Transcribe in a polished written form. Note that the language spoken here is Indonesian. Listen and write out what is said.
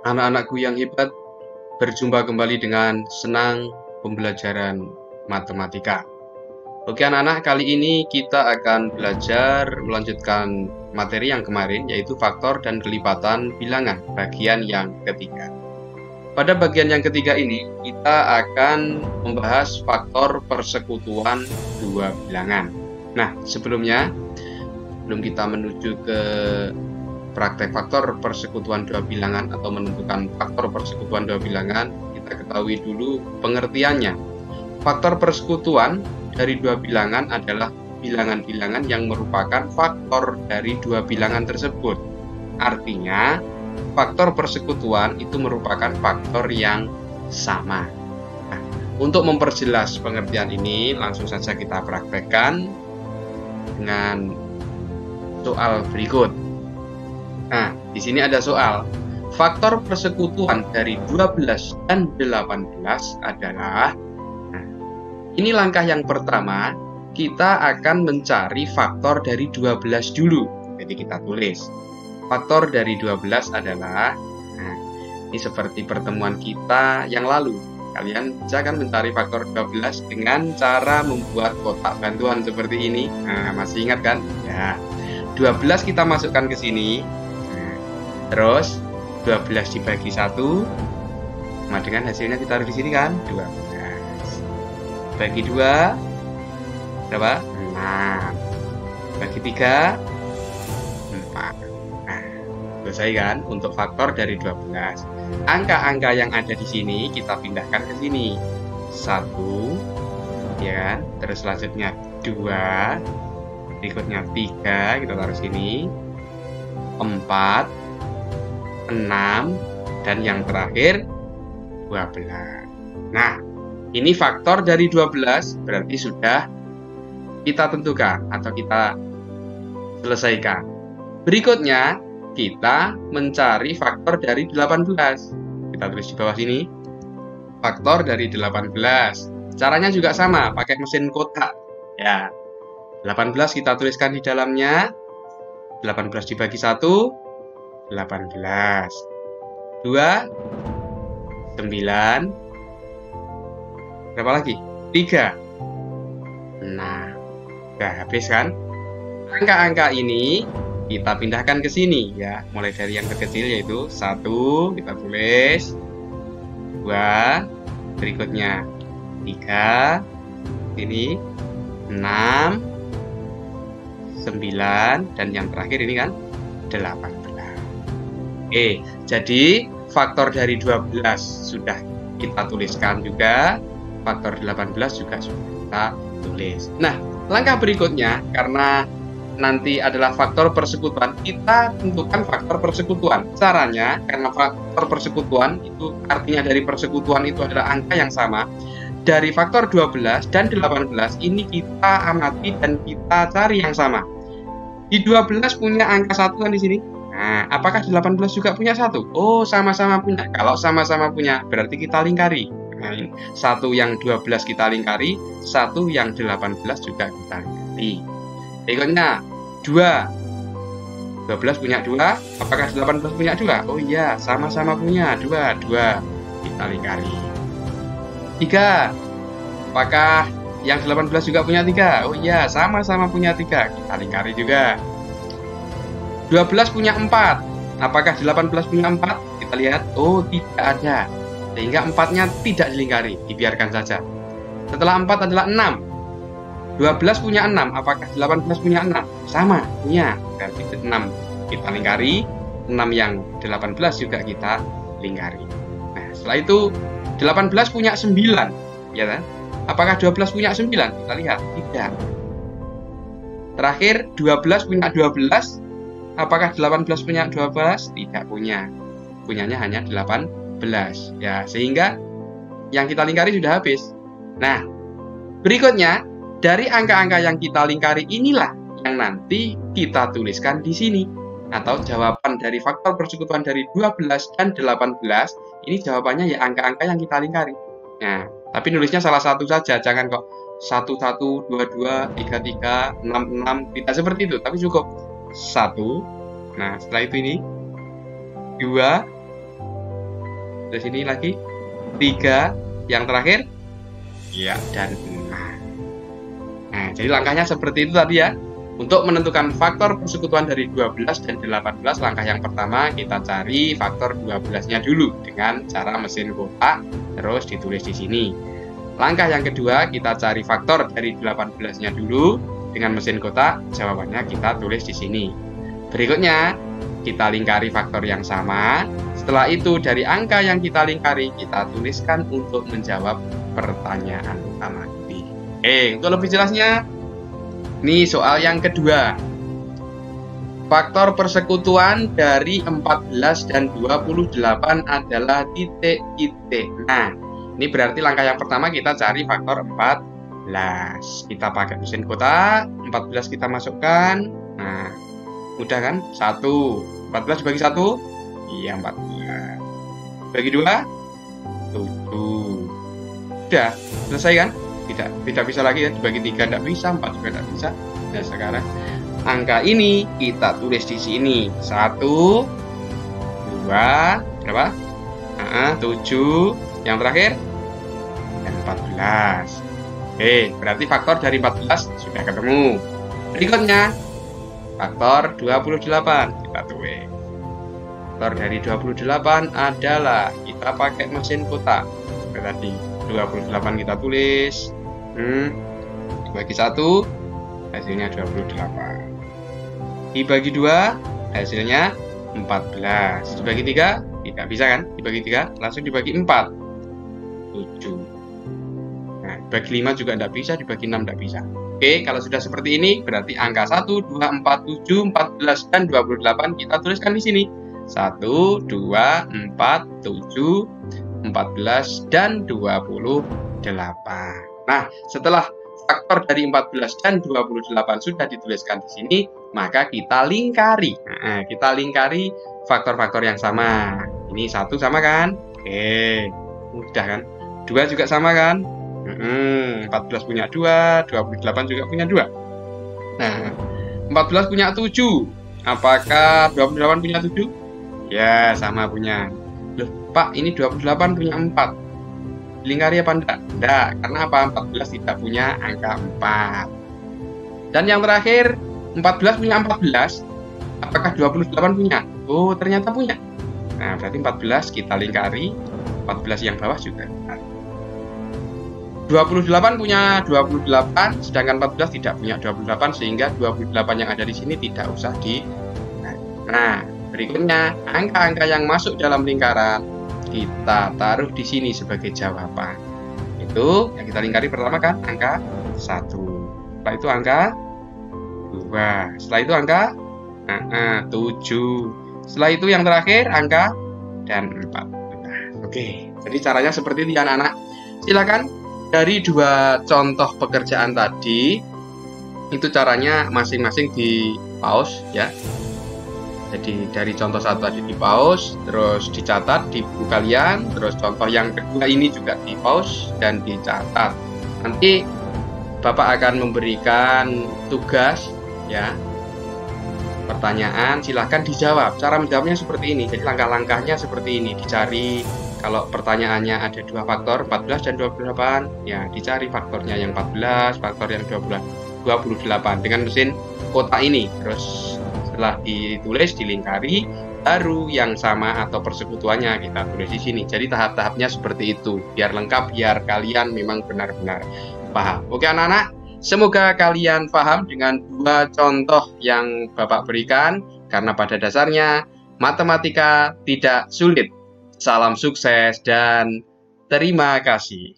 Anak-anakku yang hebat, berjumpa kembali dengan senang pembelajaran matematika. Oke anak-anak, kali ini kita akan belajar melanjutkan materi yang kemarin, yaitu faktor dan kelipatan bilangan, bagian yang ketiga. Pada bagian yang ketiga ini, kita akan membahas faktor persekutuan dua bilangan. Nah, sebelumnya, sebelum kita menuju ke praktek faktor persekutuan dua bilangan atau menentukan faktor persekutuan dua bilangan, kita ketahui dulu pengertiannya. Faktor persekutuan dari dua bilangan adalah bilangan-bilangan yang merupakan faktor dari dua bilangan tersebut. Artinya, faktor persekutuan itu merupakan faktor yang sama. Nah, untuk memperjelas pengertian ini, langsung saja kita praktekkan dengan soal berikut. Nah, di sini ada soal. Faktor persekutuan dari 12 dan 18 adalah, ini langkah yang pertama, kita akan mencari faktor dari 12 dulu. Jadi kita tulis. Faktor dari 12 adalah, ini seperti pertemuan kita yang lalu. Kalian jangan mencari faktor 12 dengan cara membuat kotak bantuan seperti ini. Nah, masih ingat kan? Ya. 12 kita masukkan ke sini. Terus 12 dibagi 1 sama dengan hasilnya kita taruh di sini kan? 12. Bagi 2 berapa? 6. Bagi 3 4. Nah, selesai kan untuk faktor dari 12. Angka-angka yang ada di sini kita pindahkan ke sini. 1 ya kan? Terus selanjutnya 2, berikutnya 3 kita taruh sini. 4, 6, dan yang terakhir 12. Nah, ini faktor dari 12 berarti sudah kita tentukan atau kita selesaikan. Berikutnya, kita mencari faktor dari 18. Kita tulis di bawah sini. Faktor dari 18. Caranya juga sama, pakai mesin kotak. Ya. 18 kita tuliskan di dalamnya. 18 dibagi 1, 18. 2, 9. Berapa lagi? 3. Nah, udah habis kan? Angka-angka ini kita pindahkan ke sini ya. Mulai dari yang terkecil yaitu 1, kita tulis. 2, berikutnya 3, ini 6, 9, dan yang terakhir ini kan 18. Oke, jadi faktor dari 12 sudah kita tuliskan juga. Faktor 18 juga sudah kita tulis. Nah, langkah berikutnya, karena nanti adalah faktor persekutuan, kita tentukan faktor persekutuan. Caranya, karena faktor persekutuan itu artinya dari persekutuan itu adalah angka yang sama. Dari faktor 12 dan 18 ini kita amati dan kita cari yang sama. Di 12 punya angka 1 kan di sini. Nah, apakah 18 juga punya 1? Oh, sama-sama punya. Kalau sama-sama punya, berarti kita lingkari. Nah, ini 1 yang 12 kita lingkari, 1 yang 18 juga kita lingkari. Berikutnya, 2. 12 punya 2, apakah 18 punya 2? Oh iya, sama-sama punya 2, 2. Kita lingkari. 3. Apakah yang 18 juga punya 3? Oh iya, sama-sama punya 3. Kita lingkari juga. 12 punya 4. Apakah 18 punya 4? Kita lihat. Oh, tidak ada. Sehingga 4-nya tidak dilingkari, dibiarkan saja. Setelah 4 adalah 6. 12 punya 6, apakah 18 punya 6? Sama, punya. Berarti 6 kita lingkari, 6 yang 18 juga kita lingkari. Nah, setelah itu 18 punya 9, ya kan? Apakah 12 punya 9? Kita lihat, tidak. Terakhir 12 punya 12, apakah 18 punya 12? Tidak punya. Punyanya hanya 18. Ya, sehingga yang kita lingkari sudah habis. Nah, berikutnya dari angka-angka yang kita lingkari inilah yang nanti kita tuliskan di sini. Atau jawaban dari faktor persekutuan dari 12 dan 18, ini jawabannya ya angka-angka yang kita lingkari. Nah, tapi nulisnya salah satu saja, jangan kok 1, 1, 2, 2, 3, 3, 6, 6, tidak seperti itu, tapi cukup 1. Nah, setelah itu ini 2, Terus ini lagi 3, yang terakhir ya dan 6. Nah, jadi langkahnya seperti itu tadi ya. Untuk menentukan faktor persekutuan dari 12 dan 18, langkah yang pertama kita cari faktor 12-nya dulu dengan cara mesin kotak, terus ditulis di sini. Langkah yang kedua, kita cari faktor dari 18-nya dulu dengan mesin kotak, jawabannya kita tulis di sini. Berikutnya, kita lingkari faktor yang sama. Setelah itu, dari angka yang kita lingkari, kita tuliskan untuk menjawab pertanyaan utama ini. Untuk lebih jelasnya, ini soal yang kedua. Faktor persekutuan dari 14 dan 28 adalah titik-titik. Nah, ini berarti langkah yang pertama kita cari faktor 14. Kita pakai mesin kotak, 14 kita masukkan. Nah, mudah kan? 1. 14 dibagi 1? Iya, 14. Bagi 2? 7. Udah, selesai kan? Tidak bisa lagi ya, dibagi 3 tidak bisa, 4 juga tidak bisa. Nah, sekarang angka ini kita tulis di sini. 1, 2, berapa? 7, yang terakhir 14. Berarti faktor dari 14 sudah ketemu. Berikutnya faktor 28 kita tulis. Faktor dari 28 adalah kita pakai mesin kotak. Seperti tadi 28 kita tulis. Dibagi 1 hasilnya 28. Dibagi 2 hasilnya 14. Dibagi 3 tidak bisa kan? Dibagi 3 langsung dibagi 4. 7. Nah, dibagi 5 juga tidak bisa, dibagi 6 tidak bisa. Oke, kalau sudah seperti ini berarti angka 1, 2, 4, 7, 14 dan 28 kita tuliskan di sini. 1, 2, 4, 7, 14 dan 28. Nah, setelah faktor dari 14 dan 28 sudah dituliskan di sini, maka kita lingkari. Nah, kita lingkari faktor-faktor yang sama. Ini 1 sama kan? Oke, mudah kan? 2 juga sama kan? 14 punya 2, 28 juga punya 2. Nah, 14 punya 7. Apakah 28 punya 7? Ya, sama punya. Loh, Pak, ini 28 punya 4. Lingkari apa enggak? Enggak, karena apa? 14 tidak punya angka 4. Dan yang terakhir, 14 punya 14. Apakah 28 punya? Oh, ternyata punya. Nah, berarti 14 kita lingkari, 14 yang bawah juga. 28 punya 28, sedangkan 14 tidak punya 28, sehingga 28 yang ada di sini tidak usah di. Nah, berikutnya angka-angka yang masuk dalam lingkaran kita taruh di sini sebagai jawaban. Itu yang kita lingkari pertama kan angka 1. Setelah itu angka 2. Setelah itu angka 7. Setelah itu yang terakhir angka dan 4. Oke, jadi caranya seperti ini anak-anak. Silakan dari 2 contoh pekerjaan tadi itu caranya masing-masing di pause ya. Jadi dari contoh 1 tadi di pause, terus dicatat di buku kalian, terus contoh yang kedua ini juga di pause dan dicatat. Nanti Bapak akan memberikan tugas ya, pertanyaan, silahkan dijawab. Cara menjawabnya seperti ini, jadi langkah-langkahnya seperti ini. Dicari, kalau pertanyaannya ada 2 faktor, 14 dan 28, ya dicari faktornya yang 14, faktor yang 28 dengan mesin kotak ini. Terus setelah ditulis, dilingkari, baru yang sama atau persekutuannya kita tulis di sini. Jadi tahap-tahapnya seperti itu, biar lengkap, biar kalian memang benar-benar paham. Oke anak-anak, semoga kalian paham dengan 2 contoh yang Bapak berikan, karena pada dasarnya matematika tidak sulit. Salam sukses dan terima kasih.